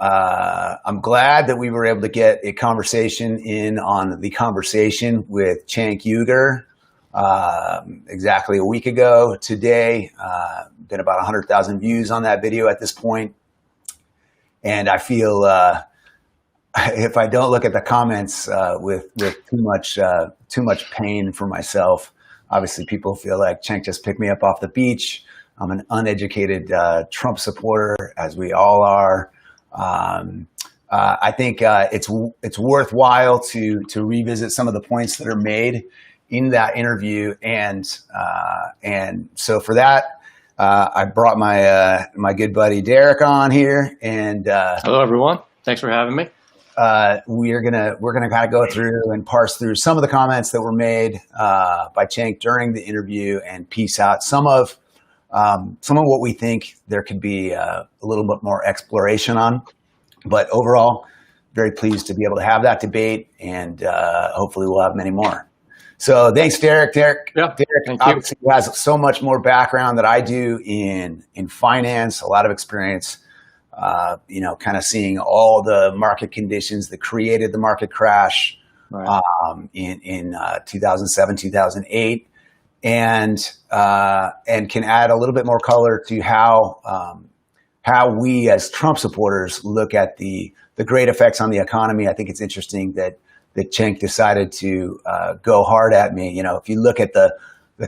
I'm glad that we were able to get a conversation in on the conversation with Cenk exactly a week ago today. Been about 100,000 views on that video at this point. And I feel if I don't look at the comments with too much pain for myself, obviously people feel like Cenk just picked me up off the beach. I'm an uneducated Trump supporter, as we all are. I think it's worthwhile to revisit some of the points that are made in that interview, and so for that, I brought my good buddy Derek on here, and hello everyone. Thanks for having me. We're gonna kind of go through and parse through some of the comments that were made by Cenk during the interview and piece out some of what we think there could be a little bit more exploration on. But overall, very pleased to be able to have that debate, and hopefully we'll have many more. So thanks, Derek. Derek obviously has so much more background that I do in finance, a lot of experience, kind of seeing all the market conditions that created the market crash in 2007, 2008. And can add a little bit more color to how we as Trump supporters look at the great effects on the economy. I think it's interesting that Cenk decided to go hard at me. If you look at the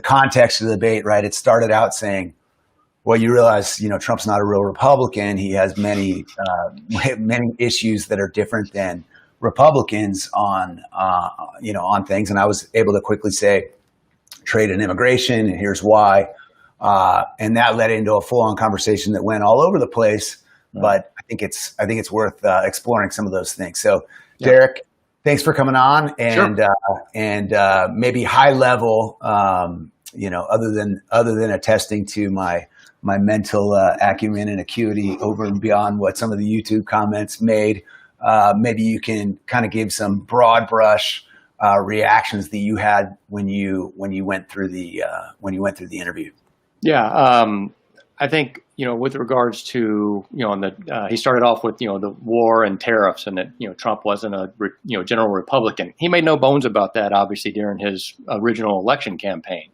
context of the debate, right, it started out saying, well, you realize, Trump's not a real Republican. He has many issues that are different than Republicans on things. And I was able to quickly say, trade and immigration, and here's why. And that led into a full-on conversation that went all over the place. But I think it's worth exploring some of those things. So, Derek, thanks for coming on, and sure. Maybe high level, other than attesting to my mental acumen and acuity over and beyond what some of the YouTube comments made, maybe you can kind of give some broad brush reactions that you had when you went through the interview. Yeah, I think with regards to he started off with the war and tariffs, and that Trump wasn't a general Republican. He made no bones about that. Obviously, during his original election campaign,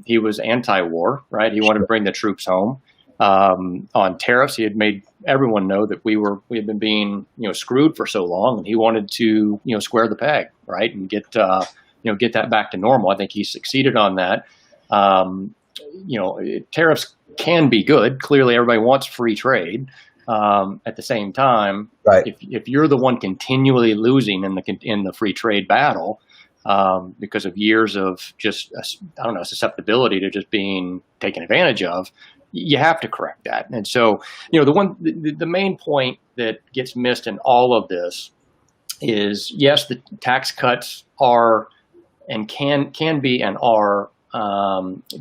he was anti-war, right? He wanted to bring the troops home. On tariffs, he had made everyone know that we had been being screwed for so long, and he wanted to square the peg, right, and get that back to normal. I think he succeeded on that. Tariffs can be good. Clearly, everybody wants free trade. At the same time, right, if you're the one continually losing in the free trade battle because of years of just susceptibility to just being taken advantage of, you have to correct that. And so, the main point that gets missed in all of this is, yes, the tax cuts are and can be and are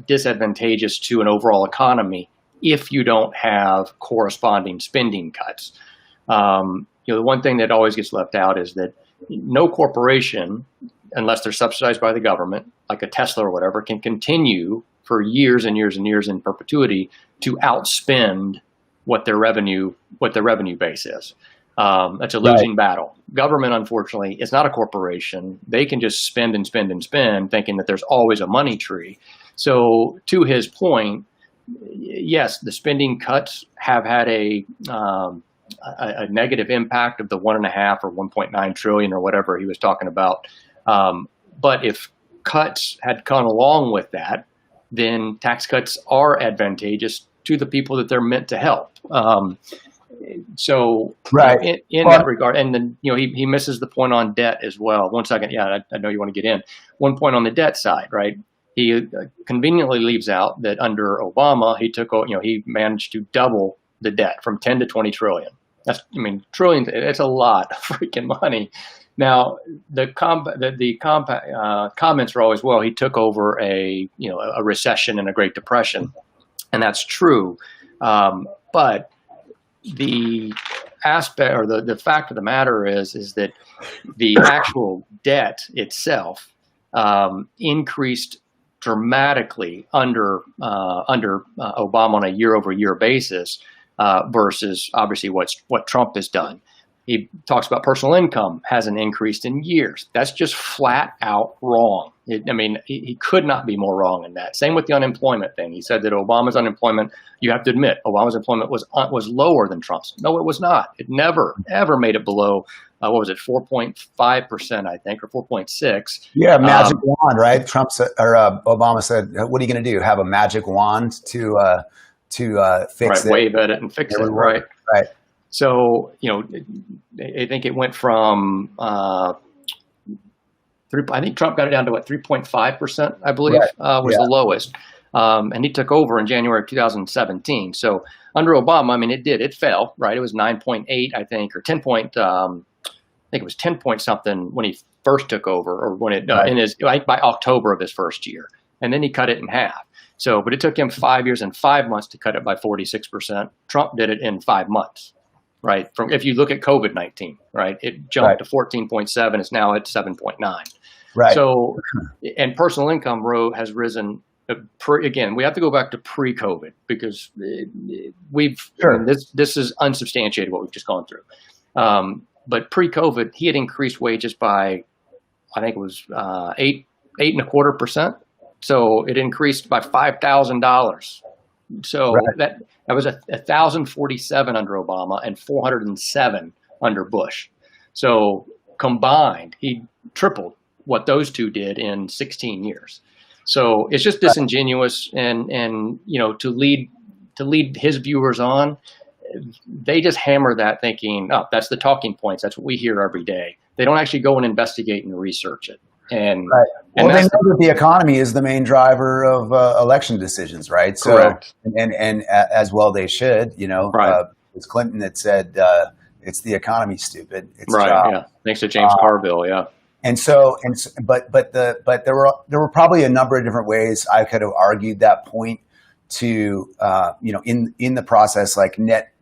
disadvantageous to an overall economy if you don't have corresponding spending cuts. The one thing that always gets left out is that no corporation, unless they're subsidized by the government, like a Tesla or whatever, can continue for years and years and years in perpetuity to outspend what their revenue base is. That's a losing battle. Government, unfortunately, is not a corporation. They can just spend and spend and spend, thinking that there's always a money tree. So, to his point, yes, the spending cuts have had a negative impact of the 1.5 or 1.9 trillion or whatever he was talking about. But if cuts had gone along with that, then tax cuts are advantageous to the people that they're meant to help. So right. in that regard, and then he misses the point on debt as well. One second, I know you want to get in. One point on the debt side, right? He conveniently leaves out that under Obama, he managed to double the debt from 10 to 20 trillion. Trillions. It's a lot of freaking money. Now, the comments are always, well, he took over a recession and a Great Depression, and that's true. But the aspect or the fact of the matter is that the actual debt itself increased dramatically under Obama on a year-over-year basis. versus obviously what Trump has done. He talks about personal income hasn't increased in years. That's just flat out wrong. He could not be more wrong in that. Same with the unemployment thing. He said that Obama's unemployment, you have to admit, Obama's employment was lower than Trump's. No, it was not. It never, ever made it below, 4.5%, I think, or 4.6. Yeah, magic wand, right? Obama said, what are you going to do? Have a magic wand to fix it? Wave at it and fix it, right? Right. So, I think it went from, I think Trump got it down to 3.5%, I believe, was the lowest. And he took over in January of 2017. So under Obama, it fell, right? It was 9.8, I think, or 10 point, I think it was 10 point something when he first took over, or when it, by October of his first year. And then he cut it in half. So, but it took him 5 years and 5 months to cut it by 46%. Trump did it in 5 months. Right. If you look at COVID-19, right, it jumped to 14.7. It's now at 7.9. Right. So, and personal income has risen. Again, we have to go back to pre-COVID because this is unsubstantiated what we've just gone through. But pre-COVID, he had increased wages by, I think it was 8.25%. So it increased by $5,000. So that was 1,047 under Obama and 407 under Bush. So combined, he tripled what those two did in 16 years. So it's just disingenuous, and to lead his viewers on, they just hammer that thinking, oh, that's the talking points. That's what we hear every day. They don't actually go and investigate and research it. And they know that the economy is the main driver of election decisions, right? So, correct. And as well they should, it's Clinton that said it's the economy, stupid. It's right. job. Yeah. Thanks to James Carville. Yeah. But there were probably a number of different ways I could have argued that point to in the process, like net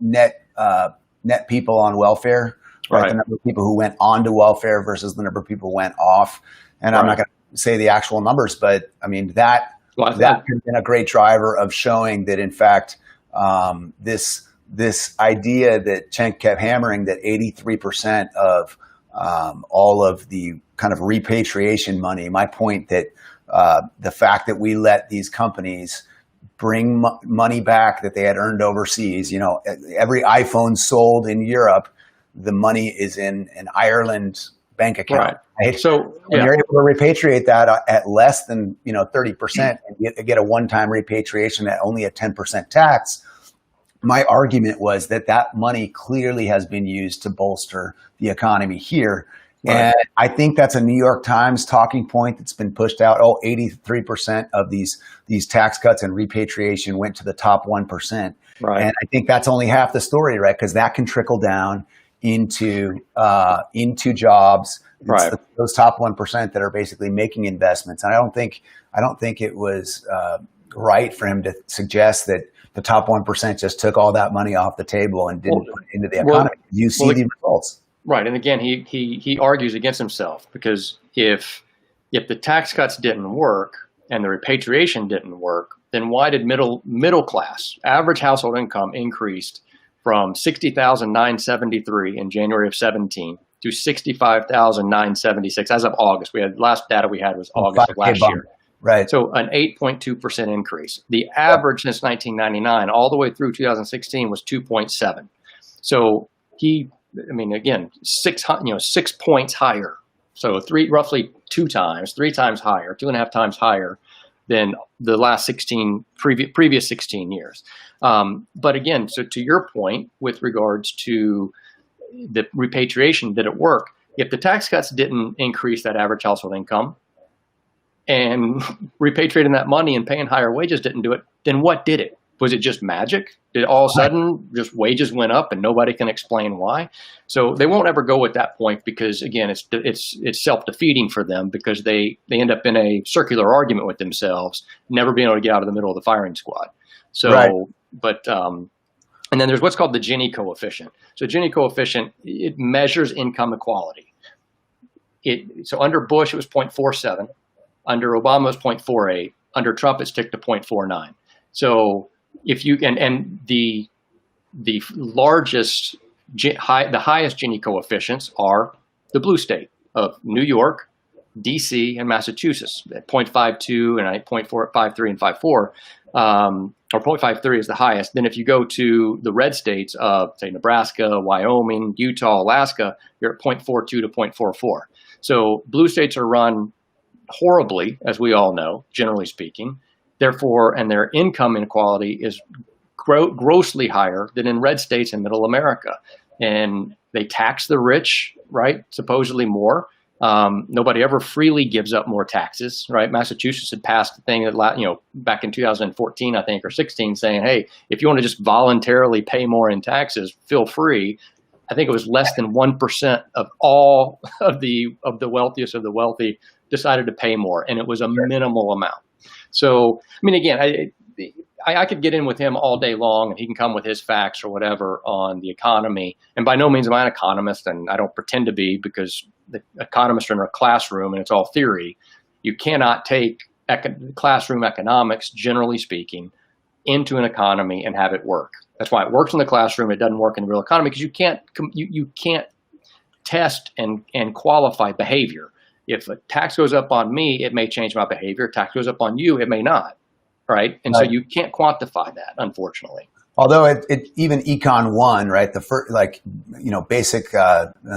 people on welfare, right? The number of people who went on to welfare versus the number of people who went off. And I'm not going to say the actual numbers, but that could have been a great driver of showing that, in fact, this idea that Cenk kept hammering, that 83% of all of the kind of repatriation money, my point that the fact that we let these companies bring money back that they had earned overseas, every iPhone sold in Europe, the money is in an Ireland bank account. Right? So when you're able to repatriate that at less than 30%, and get a one-time repatriation at only a 10% tax, my argument was that money clearly has been used to bolster the economy here. Right. And I think that's a New York Times talking point that's been pushed out. 83% of these tax cuts and repatriation went to the top 1%. Right. And I think that's only half the story, right? Because that can trickle down into jobs. Right. Those top 1% that are basically making investments. And I don't think it was right for him to suggest that the top 1% just took all that money off the table and didn't put it into the economy. You see the results. Right. And again, he argues against himself, because if the tax cuts didn't work and the repatriation didn't work, then why did middle class average household income increased from $60,973 in January of 17 to $65,976 as of August? Last data we had was August of last year. Right. So an 8.2% increase. The average since 1999 all the way through 2016 was 2.7. So again, 6 points higher. So roughly 3 times higher, 2.5 times higher than the last previous 16 years. But again, so to your point with regards to the repatriation, did it work? If the tax cuts didn't increase that average household income, and repatriating that money and paying higher wages didn't do it, then what did it? Was it just magic? Did all of a sudden just wages went up and nobody can explain why? So they won't ever go at that point, because again, it's self-defeating for them, because they end up in a circular argument with themselves, never being able to get out of the middle of the firing squad. So, and then there's what's called the Gini coefficient. So Gini coefficient, it measures income equality. So under Bush, it was 0.47. Under Obama, it was 0.48. Under Trump, it's ticked to 0.49. So if you and the the largest, the highest Gini coefficients are the blue state of New York, DC, and Massachusetts at 0.52 and 0.453 and 54, or 0.53 is the highest. Then if you go to the red states of, say, Nebraska, Wyoming, Utah, Alaska, you're at 0.42 to 0.44. So blue states are run horribly, as we all know, generally speaking. Therefore, and their income inequality is grossly higher than in red states in middle America. And they tax the rich, right? Supposedly more. Nobody ever freely gives up more taxes, right? Massachusetts had passed a thing that, back in 2014, I think, or 16, saying, hey, if you want to just voluntarily pay more in taxes, feel free. I think it was less than 1% of all of the wealthiest of the wealthy decided to pay more, and it was a minimal amount. So, I mean, again, I could get in with him all day long, and he can come with his facts or whatever on the economy. And by no means am I an economist, and I don't pretend to be, because the economists are in a classroom and it's all theory. You cannot take classroom economics, generally speaking, into an economy and have it work. That's why it works in the classroom. It doesn't work in the real economy, because you can't test and qualify behavior. If a tax goes up on me, it may change my behavior. If tax goes up on you, it may not. Right. And so you can't quantify that, unfortunately. Although even Econ 1, right, the first, basic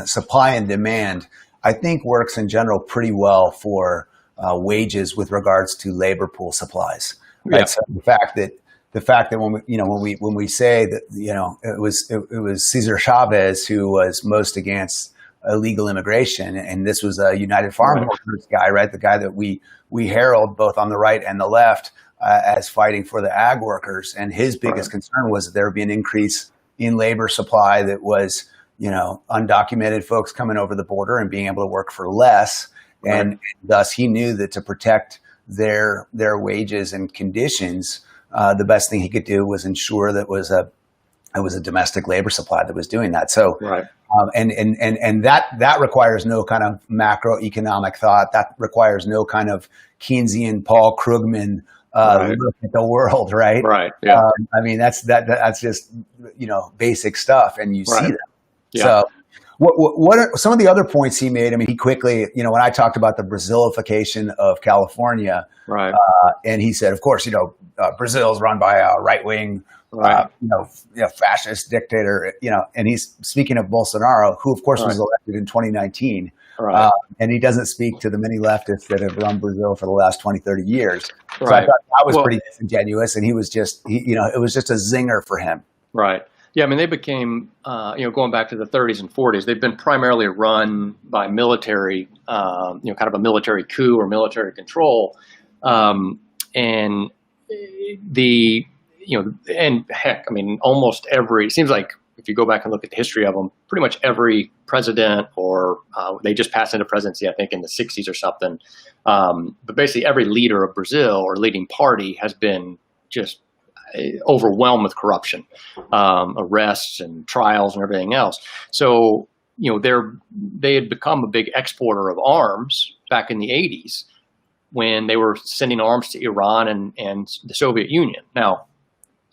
supply and demand, I think works in general pretty well for wages with regards to labor pool supplies. Right. Yeah. So the fact that when we say that, it was Cesar Chavez who was most against illegal immigration, and this was a United Farm Workers guy, right? The guy that we herald both on the right and the left as fighting for the ag workers. And his biggest concern was that there would be an increase in labor supply that was, undocumented folks coming over the border and being able to work for less. Right. And thus he knew that to protect their wages and conditions, the best thing he could do was ensure that it was a domestic labor supply that was doing that. So, and that requires no kind of macroeconomic thought. That requires no kind of Keynesian Paul Krugman look at the world, right? Right. Yeah. I mean, that's just basic stuff, and you see that. Yeah. So, what are some of the other points he made? I mean, he quickly, when I talked about the Brazilification of California, right? And he said, of course, Brazil is run by a right wing, fascist dictator, and he's speaking of Bolsonaro, who of course was elected in 2019. Right. And he doesn't speak to the many leftists that have run Brazil for the last 20, 30 years. So I thought that was pretty disingenuous, and he was just, it was just a zinger for him. Right. Yeah, I mean, they became, going back to the 30s and 40s, they've been primarily run by military, kind of a military coup or military control. And heck, I mean, almost it seems like if you go back and look at the history of them, pretty much every president or they just passed into presidency, I think, in the 60s or something. But basically every leader of Brazil or leading party has been just overwhelmed with corruption, arrests and trials and everything else. So, they had become a big exporter of arms back in the 80s when they were sending arms to Iran and the Soviet Union. Now,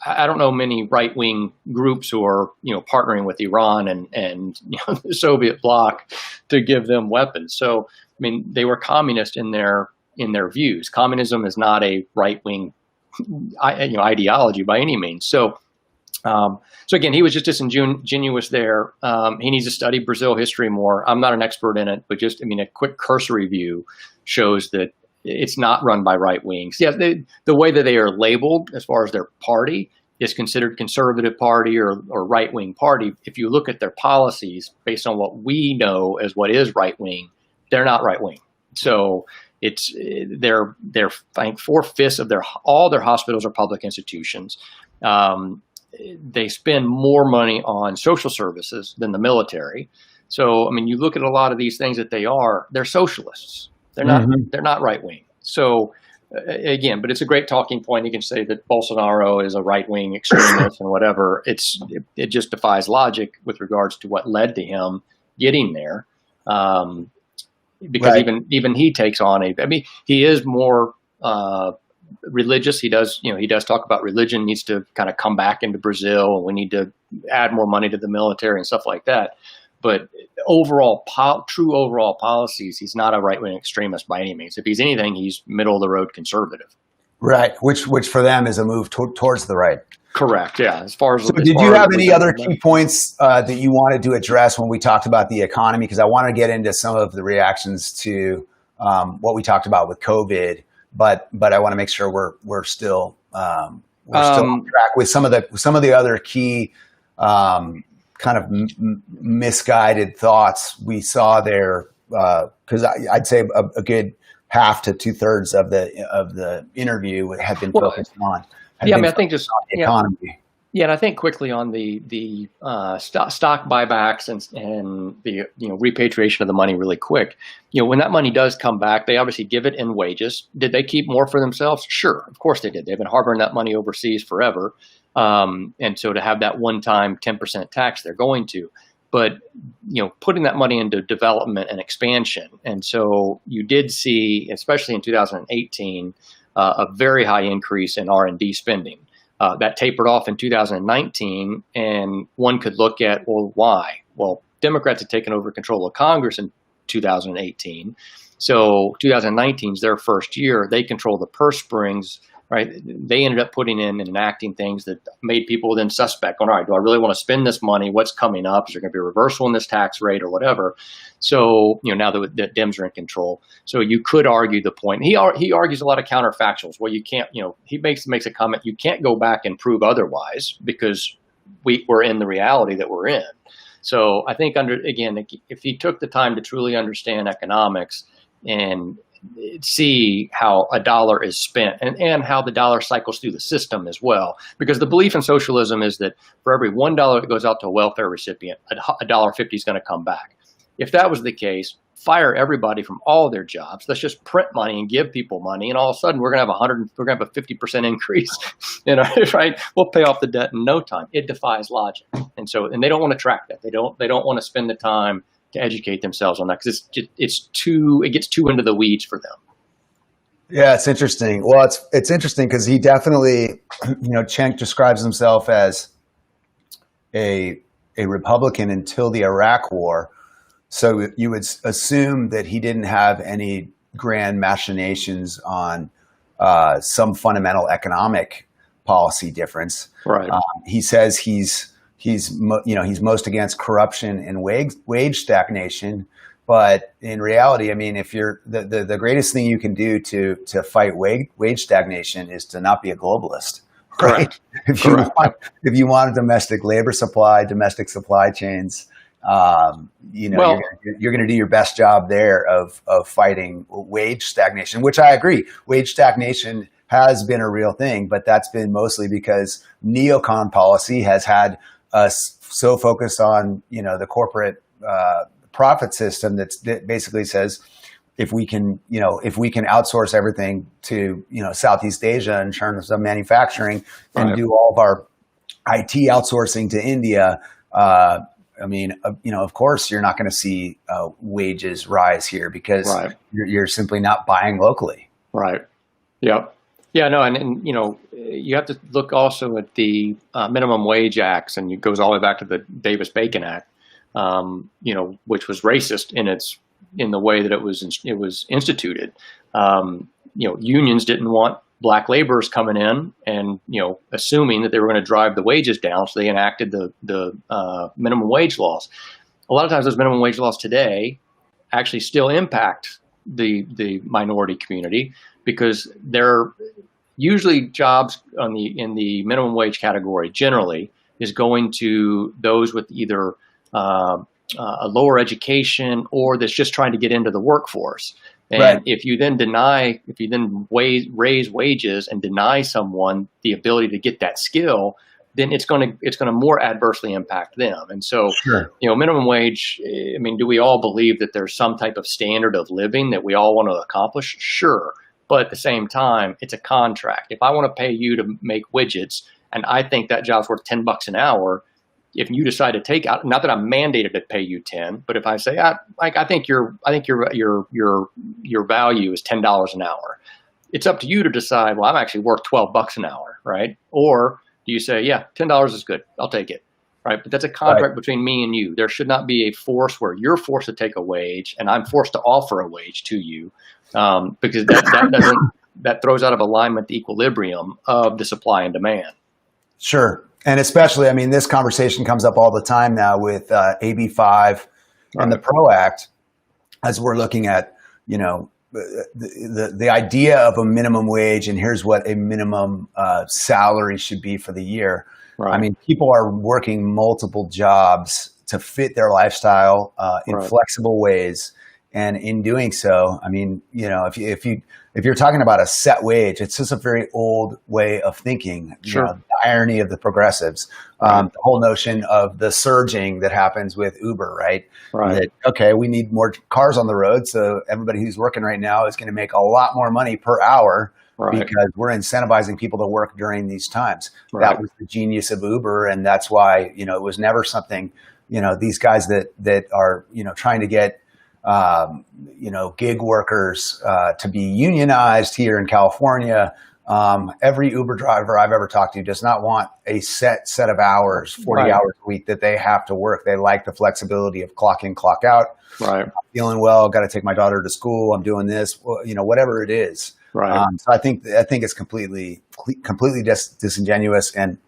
I don't know many right-wing groups who are, partnering with Iran and the Soviet bloc to give them weapons. So, I mean, they were communist in their views. Communism is not a right-wing ideology by any means. So again, he was just disingenuous there. He needs to study Brazil history more. I'm not an expert in it, but just, a quick cursory view shows that it's not run by right wings. Yeah, the way that they are labeled as far as their party is considered conservative party or right wing party. If you look at their policies based on what we know as what is right wing, they're not right wing. So they're I think 4/5 of all their hospitals are public institutions. They spend more money on social services than the military. So, you look at a lot of these things that they're socialists. They're not right wing. So again, but it's a great talking point. You can say that Bolsonaro is a right wing extremist and whatever. It just defies logic with regards to what led to him getting there. Because even he takes on he is more religious. He does talk about religion needs to kind of come back into Brazil, and we need to add more money to the military and stuff like that. But true overall policies, he's not a right-wing extremist by any means. If he's anything, he's middle-of-the-road conservative. Right, which for them is a move towards the right. Correct. Yeah. Did you have any other key points that you wanted to address when we talked about the economy? Because I want to get into some of the reactions to what we talked about with COVID, but I want to make sure we're still on track with some of the other key kind of misguided thoughts we saw there. Because I'd say a good half to 2/3 of the interview had been focused on. I think just the economy. Yeah, and I think quickly on the stock buybacks and the repatriation of the money really quick. When that money does come back, they obviously give it in wages. Did they keep more for themselves? Sure, of course they did. They've been harboring that money overseas forever, and so to have that one-time 10% tax, they're going to. But putting that money into development and expansion, and so you did see, especially in 2018, a very high increase in R&D spending. That tapered off in 2019, and one could look at, well, why? Well, Democrats had taken over control of Congress in 2018. So 2019 is their first year. They control the purse strings, right? They ended up putting in and enacting things that made people then suspect, all right, do I really want to spend this money? What's coming up? Is there going to be a reversal in this tax rate or whatever? So, now that Dems are in control. So you could argue the point. He argues a lot of counterfactuals. Well, you can't, he makes a comment, you can't go back and prove otherwise because we're in the reality that we're in. So I think if he took the time to truly understand economics and see how a dollar is spent and how the dollar cycles through the system as well. Because the belief in socialism is that for every $1 that goes out to a welfare recipient, $1.50 is going to come back. If that was the case, fire everybody from all their jobs. Let's just print money and give people money, and all of a sudden we're going to have a 50% increase. Right? We'll pay off the debt in no time. It defies logic, and they don't want to track that. They don't want to spend the time to educate themselves on that because it gets too into the weeds for them. Yeah, it's interesting. Well, it's interesting because he definitely, Cenk describes himself as a Republican until the Iraq War. So you would assume that he didn't have any grand machinations on some fundamental economic policy difference. Right. He says he's most against corruption and wage stagnation, but in reality, I mean, if you're the greatest thing you can do to fight wage stagnation is to not be a globalist, right? Correct. If you want a domestic labor supply, domestic supply chains, you're going to do your best job there of fighting wage stagnation, which I agree. Wage stagnation has been a real thing, but that's been mostly because neocon policy has had us so focused on, the corporate profit system that basically says if we can outsource everything to, Southeast Asia in terms of manufacturing and right. do all of our IT outsourcing to India, of course you're not going to see wages rise here because right. you're simply not buying locally. Right. Yep. Yeah, no, and you have to look also at the minimum wage acts, and it goes all the way back to the Davis-Bacon Act, which was racist in the way that it was instituted. Unions didn't want black laborers coming in and assuming that they were going to drive the wages down, so they enacted the minimum wage laws. A lot of times, those minimum wage laws today actually still impact the minority community because they're usually jobs in the minimum wage category generally is going to those with either a lower education or that's just trying to get into the workforce. And right. if you then raise wages and deny someone the ability to get that skill, then it's going to more adversely impact them. And so, sure. Minimum wage, I mean, do we all believe that there's some type of standard of living that we all want to accomplish? Sure. But at the same time, it's a contract. If I want to pay you to make widgets and I think that job's worth $10 an hour, if you decide to take out, not that I'm mandated to pay you 10, but if I say, I think your value is $10 an hour, it's up to you to decide, well, I'm actually worth $12 an hour, right? Or do you say, yeah, $10 is good, I'll take it, right? But that's a contract between me and you. There should not be a force where you're forced to take a wage and I'm forced to offer a wage to you, because that throws out of alignment the equilibrium of the supply and demand. Sure. And especially, I mean, this conversation comes up all the time now with AB 5 and the PRO Act, as we're looking at, the idea of a minimum wage, and here's what a minimum salary should be for the year. Right. I mean, people are working multiple jobs to fit their lifestyle in flexible ways. And in doing so, I mean, if you're talking about a set wage, it's just a very old way of thinking. Sure. The irony of the progressives, the whole notion of the surging that happens with Uber, right? That, okay, we need more cars on the road, so everybody who's working right now is going to make a lot more money per hour because we're incentivizing people to work during these times. That was the genius of Uber, and that's why it was never something. These guys that are trying to get gig workers to be unionized here in California. Every Uber driver I've ever talked to does not want a set of hours, 40 hours a week that they have to work. They like the flexibility of clock in, clock out. I'm feeling well, got to take my daughter to school. I'm doing this, whatever it is. So I think it's completely disingenuous and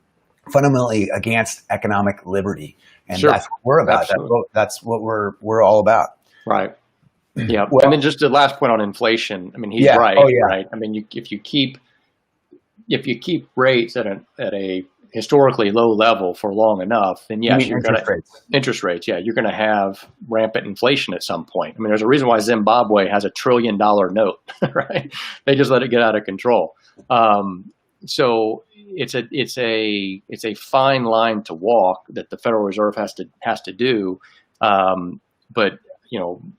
fundamentally against economic liberty. And that's what we're about. That's what we're all about. Right. Yeah. Well, and then just the last point on inflation. I mean, he's right. Right. I mean, if you keep rates at a historically low level for long enough, then yes, you're going to interest rates. Yeah, you're going to have rampant inflation at some point. I mean, there's a reason why Zimbabwe has $1 trillion note, right? They just let it get out of control. So it's a fine line to walk that the Federal Reserve has to do. But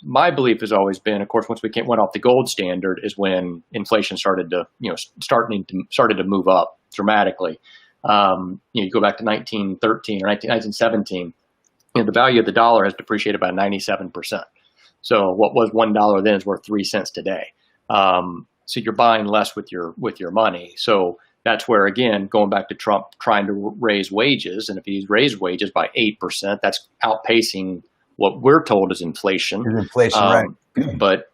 my belief has always been, of course, once we went off the gold standard, is when inflation started to move up dramatically. You go back to 1913 or 1917, the value of the dollar has depreciated by 97%. So what was $1 then is worth 3 cents today. So you're buying less with your money. So that's where, again, going back to Trump trying to raise wages, and if he's raised wages by 8%, that's outpacing what we're told is inflation. Right. But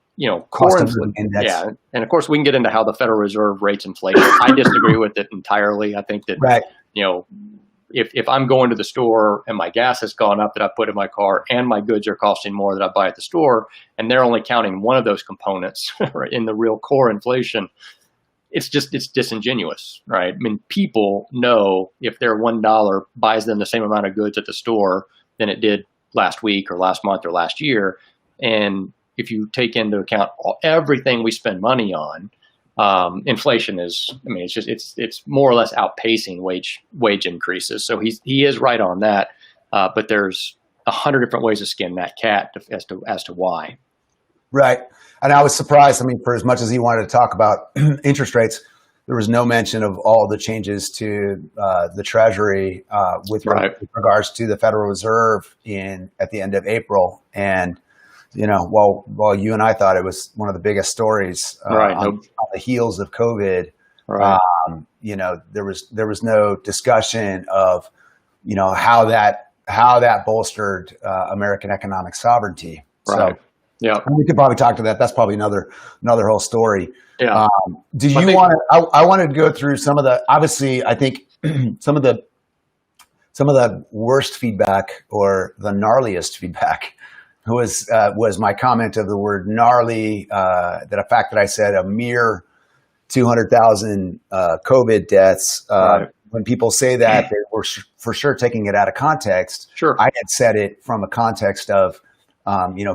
core inflation. Yeah, and of course we can get into how the Federal Reserve rates inflation. I disagree with it entirely. I think that if I'm going to the store and my gas has gone up that I put in my car, and my goods are costing more that I buy at the store, and they're only counting one of those components in the real core inflation, it's disingenuous, right? I mean, people know if their $1 buys them the same amount of goods at the store than it did last week or last month or last year. And if you take into account everything we spend money on, inflation it's more or less outpacing wage increases. So he is right on that. But there's 100 different ways to skin that cat as to why. Right. And I was surprised. I mean, for as much as he wanted to talk about interest rates, there was no mention of all the changes to the Treasury with regards to the Federal Reserve at the end of April. And, while you and I thought it was one of the biggest stories on the heels of COVID, there was no discussion of, how that bolstered American economic sovereignty. So we could probably talk to that. That's probably another whole story. Yeah. Do you want to? I wanted to go through some of the. Obviously, I think some of the worst feedback or the gnarliest feedback was my comment of the word gnarly. The fact that I said a mere 200,000 COVID deaths. When people say that, they were for sure taking it out of context. Sure. I had said it from a context of,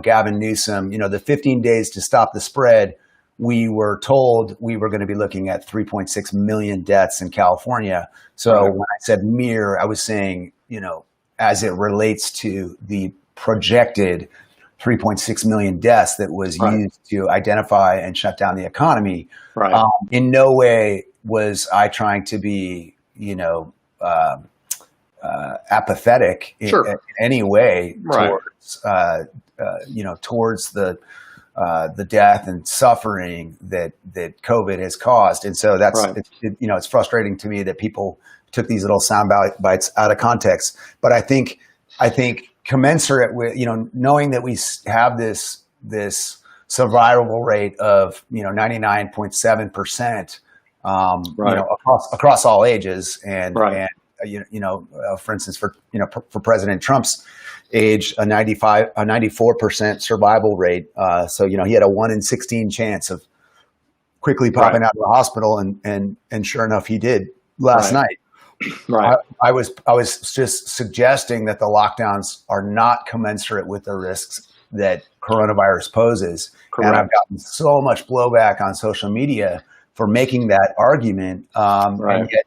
Gavin Newsom. The 15 days to stop the spread. We were told we were going to be looking at 3.6 million deaths in California. So when I said mere, I was saying, as it relates to the projected 3.6 million deaths that was used to identify and shut down the economy. In no way was I trying to be, apathetic in any way towards, towards the the death and suffering that COVID has caused. And so that's, Right. it's frustrating to me that people took these little sound bites out of context. But I think commensurate with, knowing that we have this survival rate of, 99.7%, Right. across all ages. And, Right. for instance, for President Trump's age, a 94% survival rate. So, he had a 1 in 16 chance of quickly popping Right. out of the hospital. And sure enough, he did last Right. night. Right. I was just suggesting that the lockdowns are not commensurate with the risks that coronavirus poses. Correct. And I've gotten so much blowback on social media for making that argument. Right. And yet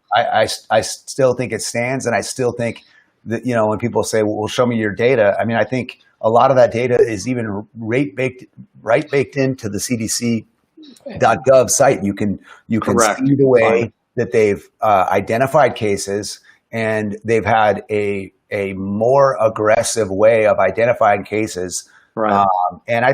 I still think it stands. And I still think that, when people say, well, show me your data. I mean, I think a lot of that data is even baked into the CDC.gov site. You can Correct. see the way Fine. that they've identified cases, and they've had a more aggressive way of identifying cases. Right. And I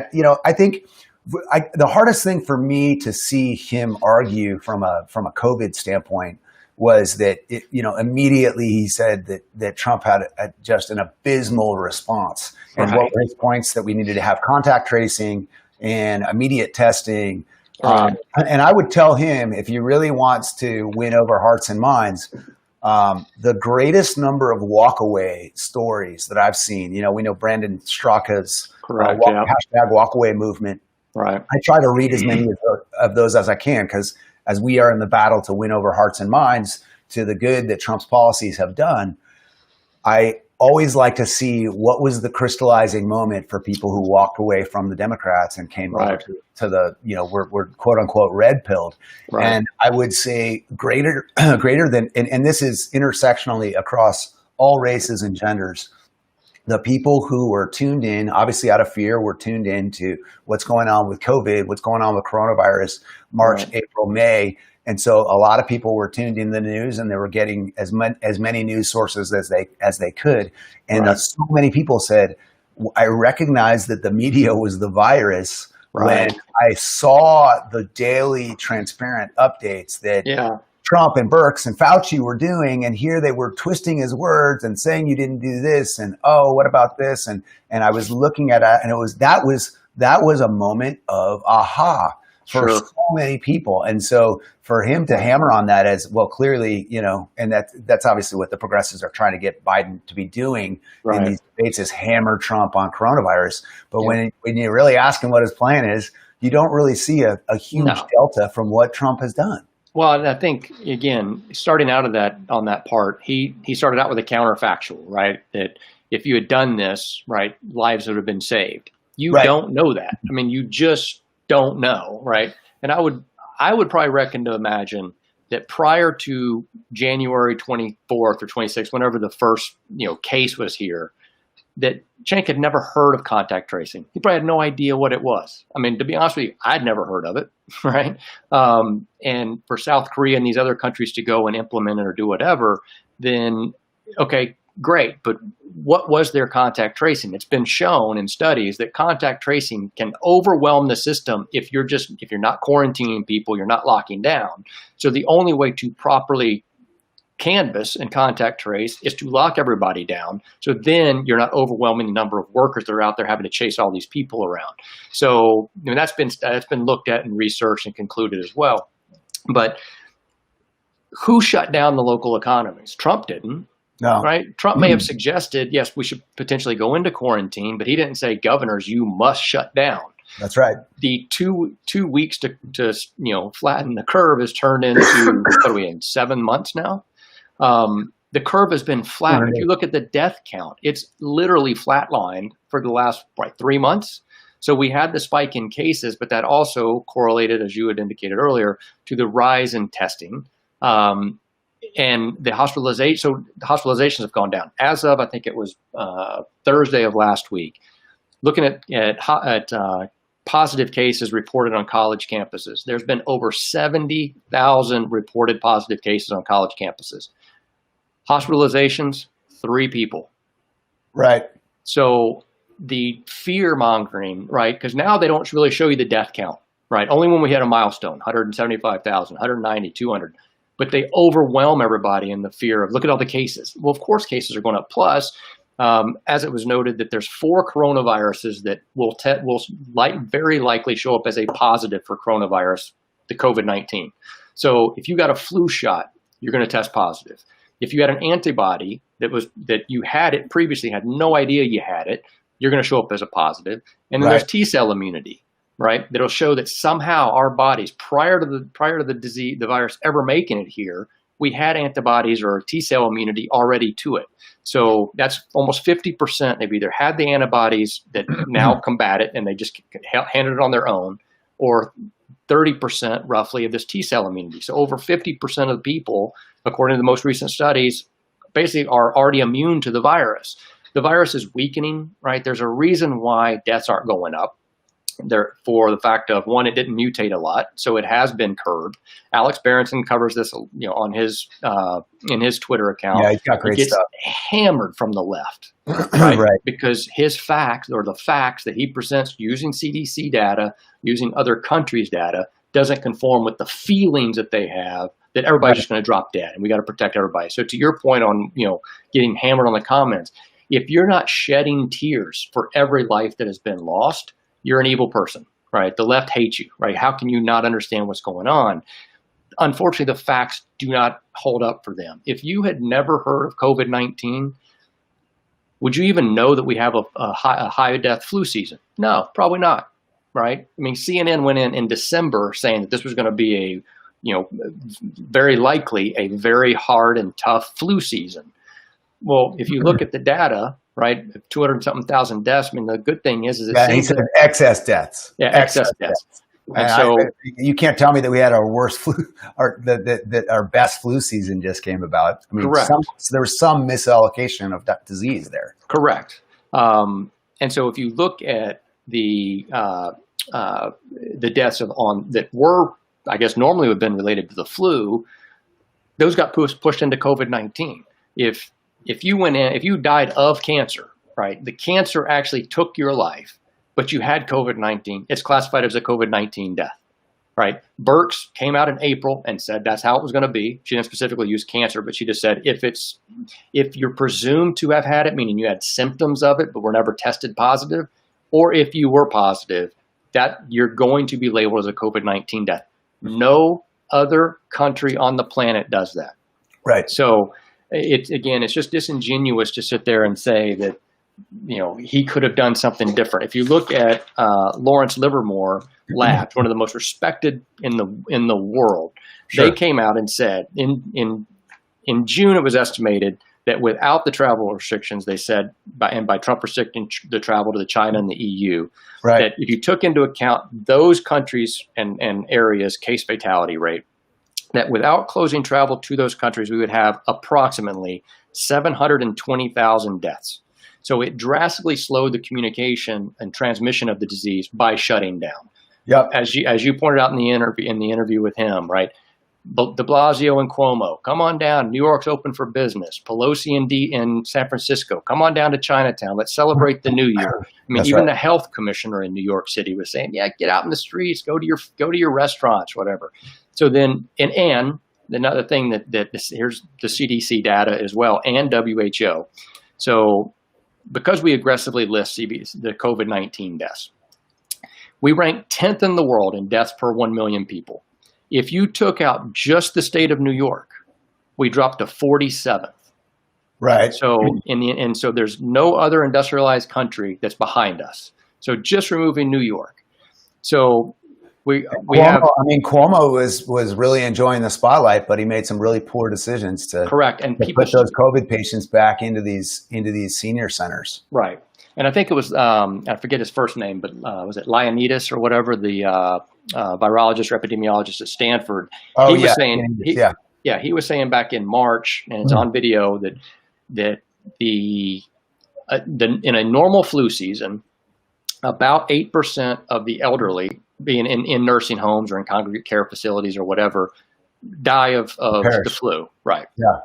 think the hardest thing for me to see him argue from a COVID standpoint was that immediately he said that Trump had just an abysmal response. And Right. what were his points? That we needed to have contact tracing and immediate testing. Right. And I would tell him, if he really wants to win over hearts and minds, the greatest number of walkaway stories that I've seen, we know Brandon Straka's Correct. Yeah. hashtag walkaway movement. Right. I try to read as many of those as I can, because as we are in the battle to win over hearts and minds to the good that Trump's policies have done, I always like to see what was the crystallizing moment for people who walked away from the Democrats and came over Right. to the, we're quote unquote red pilled. Right. And I would say greater than, and this is intersectionally across all races and genders. The people who were tuned in, obviously out of fear, were tuned in to what's going on with COVID, what's going on with coronavirus, March, Right. April, May. And so a lot of people were tuned in the news, and they were getting as many news sources as they could. And Right. so many people said, I recognized that the media was the virus Right. when I saw the daily transparent updates that Yeah. Trump and Birx and Fauci were doing, and here they were twisting his words and saying you didn't do this, and oh, what about this? And I was looking at it, and that was a moment of aha for Sure. so many people. And so for him to hammer on that as well, clearly, and that's obviously what the progressives are trying to get Biden to be doing in Right. these debates, is hammer Trump on coronavirus. But Yeah. when you really ask him what his plan is, you don't really see a huge No. delta from what Trump has done. Well, and I think, again, starting out of that on that part, he started out with a counterfactual, right? That if you had done this, right, lives would have been saved. You Right. don't know that. I mean, you just don't know, right? And I would probably reckon to imagine that prior to January 24th or 26th, whenever the first case was here, that Cenk had never heard of contact tracing. He probably had no idea what it was. I mean, to be honest with you, I'd never heard of it, right? And for South Korea and these other countries to go and implement it or do whatever, then, okay, great. But what was their contact tracing? It's been shown in studies that contact tracing can overwhelm the system if you're not quarantining people, you're not locking down. So the only way to properly canvas and contact trace is to lock everybody down. So then you're not overwhelming the number of workers that are out there having to chase all these people around. So that's been looked at and researched and concluded as well. But who shut down the local economies? Trump didn't. No. Right? Trump may have suggested, yes, we should potentially go into quarantine, but he didn't say, governors, you must shut down. That's right. The two weeks to flatten the curve has turned into what are we in 7 months now? The curve has been flat. If you look at the death count, it's literally flatlined for the last 3 months. So we had the spike in cases, but that also correlated, as you had indicated earlier, to the rise in testing. And the hospitalizations have gone down. As of, I think it was Thursday of last week, looking at positive cases reported on college campuses, there's been over 70,000 reported positive cases on college campuses. Hospitalizations, 3 people. Right. So the fear mongering, right? Because now they don't really show you the death count, right? Only when we hit a milestone, 175,000, 190, 200. But they overwhelm everybody in the fear of, look at all the cases. Well, of course, cases are going up. Plus, as it was noted, that there's 4 coronaviruses that will very likely show up as a positive for coronavirus, the COVID-19. So if you got a flu shot, you're going to test positive. If you had an antibody that you had it previously, had no idea you had it, you're going to show up as a positive. And then there's T-cell immunity, right? That'll show that somehow our bodies, prior to the disease, the virus ever making it here, we had antibodies or T-cell immunity already to it. So that's almost 50%. They've either had the antibodies that now combat it and they just handled it on their own, or 30% roughly of this T-cell immunity. So over 50% of the people, according to the most recent studies, basically are already immune to the virus. The virus is weakening, right? There's a reason why deaths aren't going up. There, for the fact of, one, it didn't mutate a lot, so it has been curbed. Alex Berenson covers this, on his in his Twitter account. Yeah, he's got great stuff. Hammered from the left, right? Because his facts, or the facts that he presents using CDC data, using other countries' data, doesn't conform with the feelings that they have that everybody's just going to drop dead, and we got to protect everybody. So to your point on getting hammered on the comments, if you're not shedding tears for every life that has been lost, you're an evil person, right? The left hates you, right? How can you not understand what's going on? Unfortunately, the facts do not hold up for them. If you had never heard of COVID-19, would you even know that we have a high death flu season? No, probably not, right? I mean, CNN went in December saying that this was going to be very likely a very hard and tough flu season. Well, if you look at the data, right, 200-something thousand deaths. I mean, the good thing is he said excess deaths. Yeah, excess deaths. And so you can't tell me that we had our worst flu, or that our best flu season just came about. I mean, correct. There was some misallocation of that disease there. Correct. And so if you look at the deaths that were, I guess, normally would have been related to the flu, those got pushed into COVID-19. If you died of cancer, right, the cancer actually took your life, but you had COVID-19, it's classified as a COVID-19 death, right? Birx came out in April and said that's how it was going to be. She didn't specifically use cancer, but she just said if you're presumed to have had it, meaning you had symptoms of it but were never tested positive, or if you were positive, that you're going to be labeled as a COVID-19 death. No other country on the planet does that. Right. So it's just disingenuous to sit there and say that, he could have done something different. If you look at Lawrence Livermore Labs, one of the most respected in the world, sure, they came out and said in June it was estimated that without the travel restrictions, they said, by Trump restricting the travel to the China and the EU, right, that if you took into account those countries and areas' case fatality rate, that without closing travel to those countries, we would have approximately 720,000 deaths. So it drastically slowed the communication and transmission of the disease by shutting down. Yep. As you pointed out in the interview with him, right? De Blasio and Cuomo, come on down. New York's open for business. Pelosi in San Francisco, come on down to Chinatown. Let's celebrate the new year. I mean, that's even right. The health commissioner in New York City was saying, yeah, get out in the streets, go to your restaurants, whatever. So then, and another thing here's the CDC data as well, and WHO. So because we aggressively list the COVID-19 deaths, we rank 10th in the world in deaths per 1 million people. If you took out just the state of New York, we dropped to 47th. Right. So so there's no other industrialized country that's behind us. So just removing New York. So Cuomo was really enjoying the spotlight, but he made some really poor decisions to put those COVID patients back into these senior centers. Right. And I think it was, I forget his first name, but was it Leonidas or whatever, the virologist or epidemiologist at Stanford? Oh, he yeah. Was saying, he was saying back in March, and it's on video, that in a normal flu season, about 8% of the elderly, being in nursing homes or in congregate care facilities or whatever, die of the flu. Right. Yeah.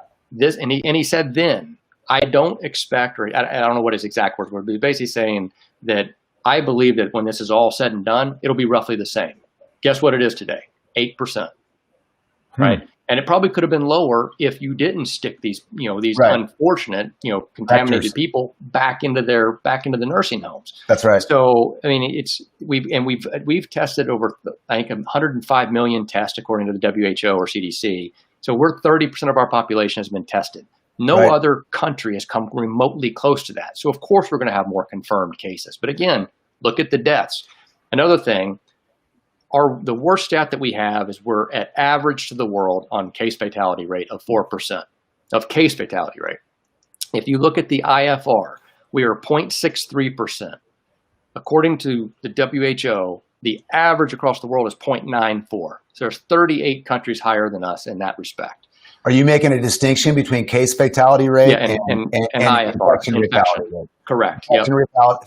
And he said then, I don't expect, or I don't know what his exact words were, but he's basically saying that I believe that when this is all said and done, it'll be roughly the same. Guess what it is today? 8%. Right. And it probably could have been lower if you didn't stick these unfortunate, contaminated people back into the nursing homes. That's right. So, I mean, we've tested over, I think, 105 million tests according to the WHO or CDC. So we're 30% of our population has been tested. No other country has come remotely close to that. So of course we're going to have more confirmed cases. But again, look at the deaths. Another thing, the worst stat that we have is we're at average to the world on case fatality rate of 4% of case fatality rate. If you look at the IFR, we are 0.63%. According to the WHO, the average across the world is 0.94. So there's 38 countries higher than us in that respect. Are you making a distinction between case fatality rate and IFR, infection fatality rate? Correct. Infection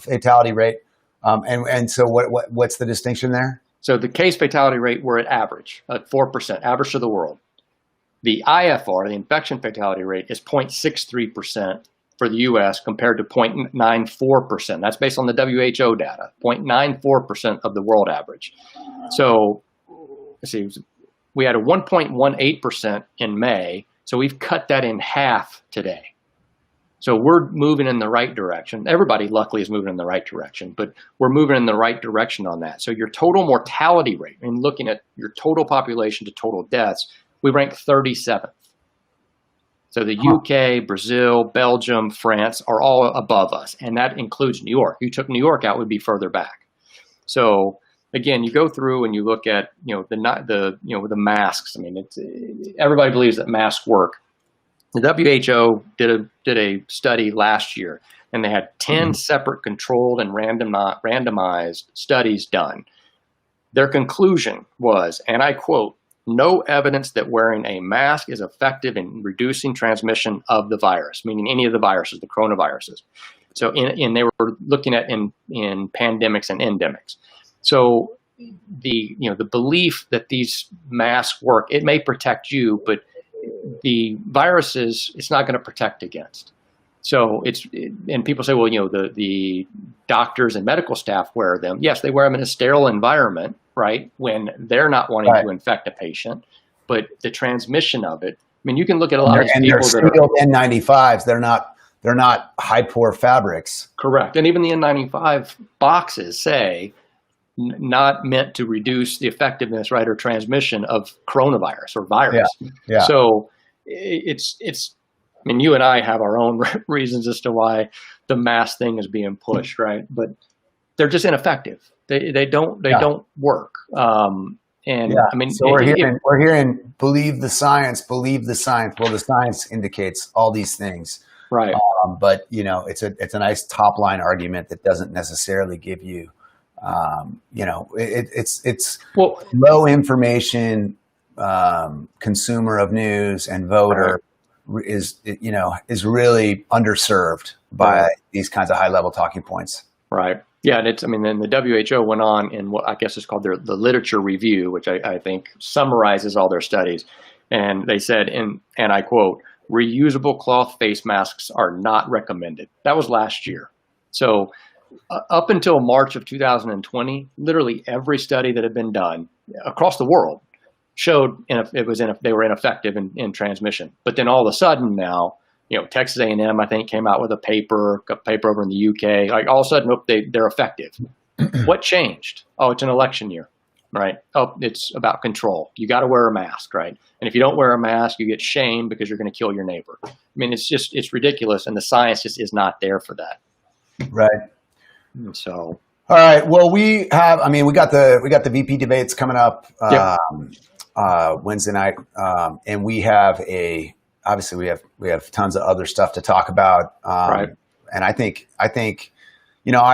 fatality rate. And so what's the distinction there? So the case fatality rate, we're at average, at 4%, average to the world. The IFR, the infection fatality rate, is 0.63% for the U.S. compared to 0.94%. That's based on the WHO data, 0.94% of the world average. So let's see, we had a 1.18% in May, so we've cut that in half today. So we're moving in the right direction. Everybody, luckily, is moving in the right direction, but we're moving in the right direction on that. So your total mortality rate, and looking at your total population to total deaths, we rank 37th. So the UK, Brazil, Belgium, France are all above us, and that includes New York. If you took New York out, we'd be further back. So again, you go through and you look at the masks. I mean, everybody believes that masks work. The WHO did a study last year, and they had 10 separate controlled and randomized studies done. Their conclusion was, and I quote, "No evidence that wearing a mask is effective in reducing transmission of the virus," meaning any of the viruses, the coronaviruses. So, they were looking at in pandemics and endemics. So, the belief that these masks work, it may protect you, but the viruses, it's not going to protect against. So and people say, well, the doctors and medical staff wear them. Yes, they wear them in a sterile environment, right? When they're not wanting to infect a patient, but the transmission of it. I mean, you can look at a lot of people that are N95s. They're not high pore fabrics. Correct, and even the N95 boxes say not meant to reduce the effectiveness, right, or transmission of coronavirus or virus. Yeah. So it's. I mean, you and I have our own reasons as to why the mask thing is being pushed, right? But they're just ineffective. They don't work. I mean, so we're hearing believe the science. Well, the science indicates all these things, right? But it's a nice top line argument that doesn't necessarily give you. It's low information consumer of news and voter is really underserved by these kinds of high level talking points. Right. Yeah. And then the WHO went on in what I guess is called the literature review, which I think summarizes all their studies. And they said, and I quote, "Reusable cloth face masks are not recommended." That was last year. So up until March of 2020, literally every study that had been done across the world showed they were ineffective in transmission. But then all of a sudden now, Texas A&M, I think, came out with a paper over in the UK. Like all of a sudden, they're effective. What changed? Oh, it's an election year, right? Oh, it's about control. You got to wear a mask, right? And if you don't wear a mask, you get shamed because you're going to kill your neighbor. I mean, it's ridiculous, and the science just is not there for that. Right. So, all right. Well, we got the VP debates coming up Wednesday night, and we have obviously we have tons of other stuff to talk about. Right. And I think I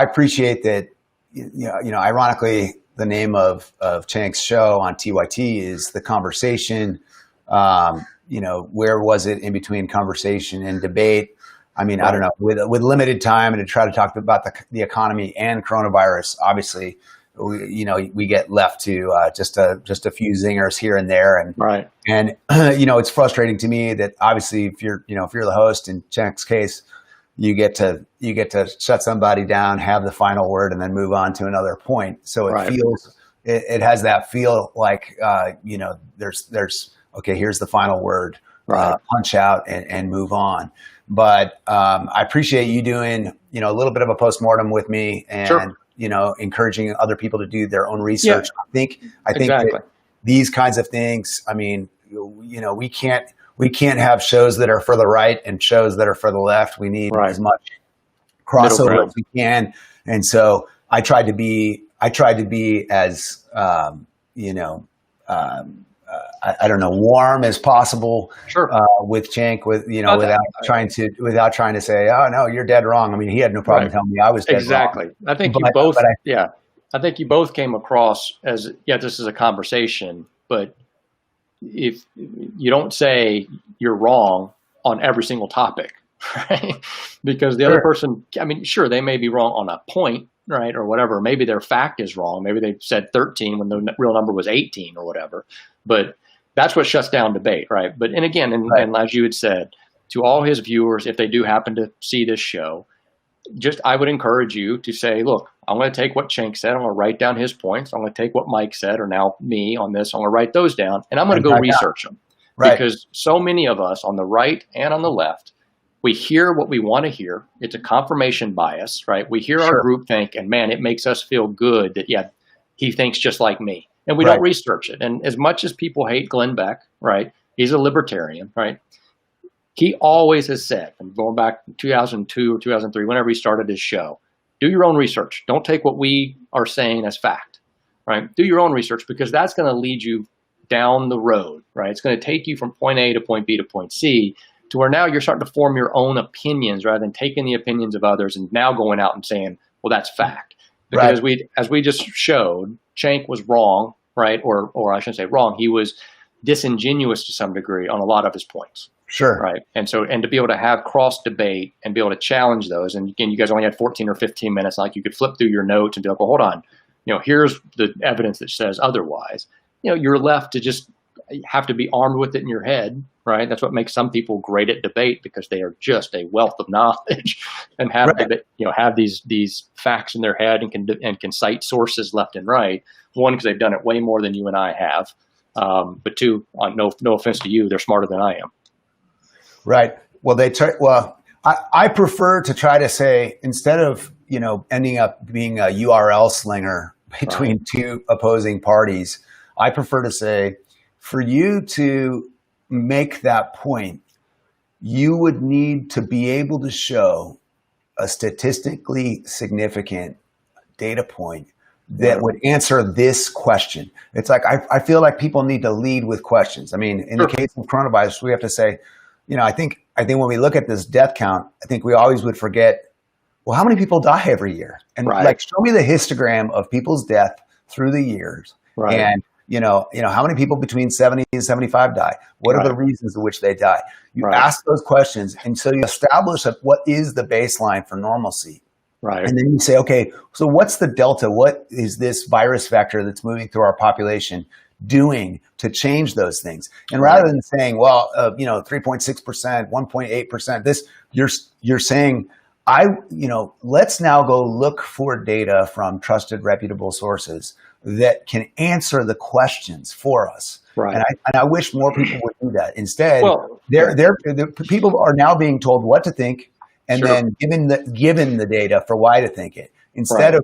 appreciate that. Ironically, the name of Cenk's show on TYT is The Conversation. Where was it in between conversation and debate? I mean, right. I don't know, with limited time and to try to talk about the economy and coronavirus, obviously, we get left to just a few zingers here and there. And, right. And, it's frustrating to me that obviously if you're the host in Cenk's case, you get to shut somebody down, have the final word, and then move on to another point. So it feels, it has that feel like, there's okay, here's the final word, punch out and move on. But I appreciate you doing, a little bit of a postmortem with me, and encouraging other people to do their own research. I think that these kinds of things, I mean, we can't have shows that are for the right and shows that are for the left. We need as much crossover as we can. And so I tried to be as, I don't know, warm as possible with Cenk, without trying to say, oh no, you're dead wrong. I mean, he had no problem telling me I was dead wrong. I think I think you both came across as, this is a conversation, but if you don't say you're wrong on every single topic, right? Because the other person, I mean, sure, they may be wrong on a point, right, or whatever. Maybe their fact is wrong. Maybe they said 13 when the real number was 18 or whatever. But that's what shuts down debate, right? But, and again, and as you had said, to all his viewers, if they do happen to see this show, I would encourage you to say, look, I'm going to take what Cenk said. I'm going to write down his points. I'm going to take what Mike said, or now me on this. I'm going to write those down, and I'm going to go research them. Because so many of us on the right and on the left, we hear what we want to hear. It's a confirmation bias, right? We hear our group think, and man, it makes us feel good that, he thinks just like me. And we don't research it. And as much as people hate Glenn Beck, right? He's a libertarian, right? He always has said, and going back in 2002 or 2003, whenever he started his show, do your own research. Don't take what we are saying as fact, right? Do your own research, because that's going to lead you down the road, right? It's going to take you from point A to point B to point C, to where now you're starting to form your own opinions rather than taking the opinions of others and now going out and saying, well, that's fact. Because as we just showed, Cenk was wrong, right? Or I shouldn't say wrong. He was disingenuous to some degree on a lot of his points. Sure. Right. And to be able to have cross debate and be able to challenge those. And again, you guys only had 14 or 15 minutes. Like, you could flip through your notes and be like, well, hold on, here's the evidence that says otherwise. You're left to just have to be armed with it in your head. Right. That's what makes some people great at debate, because they are just a wealth of knowledge and have, have these facts in their head and can cite sources left and right. One, because they've done it way more than you and I have. But two, no offense to you, they're smarter than I am. Right. Well, I prefer to try to say, instead of, ending up being a URL slinger between two opposing parties, I prefer to say, for you to make that point, you would need to be able to show a statistically significant data point that would answer this question. It's like, I feel like people need to lead with questions. I mean, in the case of coronavirus, we have to say, I think when we look at this death count, I think we always would forget, well, how many people die every year? And show me the histogram of people's death through the years. Right. And, how many people between 70 and 75 die? What are the reasons in which they die? You ask those questions. And so you establish what is the baseline for normalcy. Right. And then you say, okay, so what's the delta? What is this virus vector that's moving through our population doing to change those things? And rather than saying, well, 3.6%, 1.8%, this, you're saying, let's now go look for data from trusted, reputable sources that can answer the questions for us. Right. And I wish more people would do that. Instead, people are now being told what to think, and then given the data for why to think it, instead of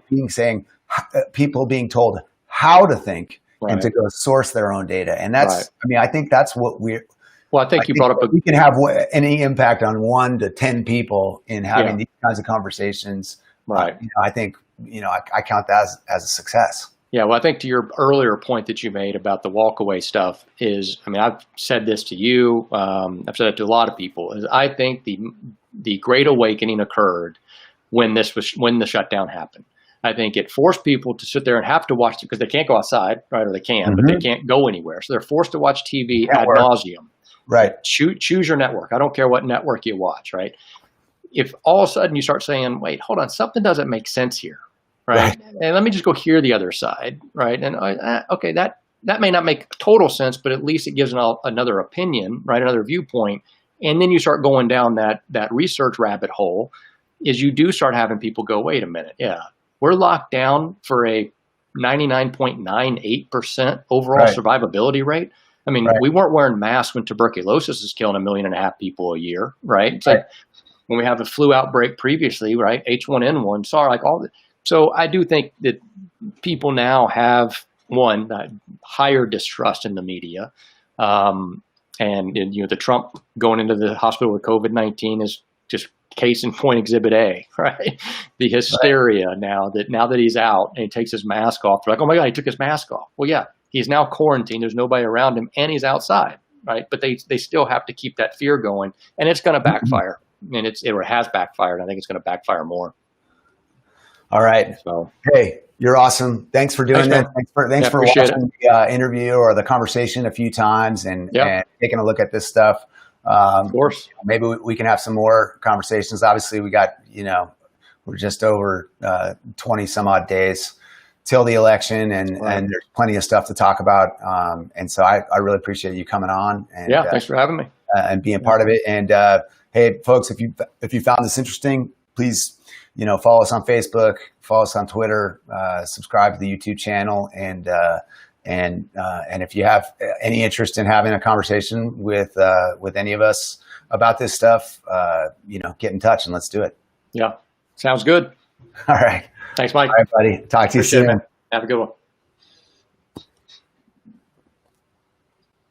people being told how to think and to go source their own data. And that's, I think that's what we're. Well, I think you brought up we can have any impact on 1 to 10 people in having these kinds of conversations. Right. I think, I count that as a success. Yeah. Well, I think to your earlier point that you made about the walkaway stuff is, I've said this to you. I've said it to a lot of people. Is I think the Great Awakening occurred when the shutdown happened. I think it forced people to sit there and have to watch, because they can't go outside, right? Or they can, but they can't go anywhere. So they're forced to watch TV ad nauseum. Right. Choose your network. I don't care what network you watch, right? If all of a sudden you start saying, wait, hold on, something doesn't make sense here, right? And let me just go hear the other side, right? And okay, that may not make total sense, but at least it gives another opinion, right? Another viewpoint. And then you start going down that research rabbit hole, is you do start having people go, wait a minute, yeah, we're locked down for a 99.98% overall survivability rate. I mean, we weren't wearing masks when tuberculosis is killing 1.5 million people a year, right? It's like when we have a flu outbreak previously, right? H1N1, SARS, like all that. So I do think that people now have higher distrust in the media. And you know, the Trump going into the hospital with COVID-19 is just case in point exhibit A, right? The hysteria now that he's out and he takes his mask off. They're like, oh my God, he took his mask off. Well, yeah, he's now quarantined. There's nobody around him and he's outside, right? But they still have to keep that fear going, and it's going to backfire. And it has backfired. I think it's going to backfire more. All right. So, hey, you're awesome. Thanks for doing this. Thanks for watching the interview or the conversation a few times and taking a look at this stuff. Of course. Maybe we can have some more conversations. Obviously, we got, we're just over 20 some odd days till the election, and there's plenty of stuff to talk about. And so I really appreciate you coming on. And, thanks for having me. And being part of it. And hey, folks, if you found this interesting, please, follow us on Facebook, follow us on Twitter, subscribe to the YouTube channel, and if you have any interest in having a conversation with any of us about this stuff, get in touch and let's do it. Yeah, sounds good. All right. Thanks, Mike. All right, buddy. Talk to you soon. Have a good one.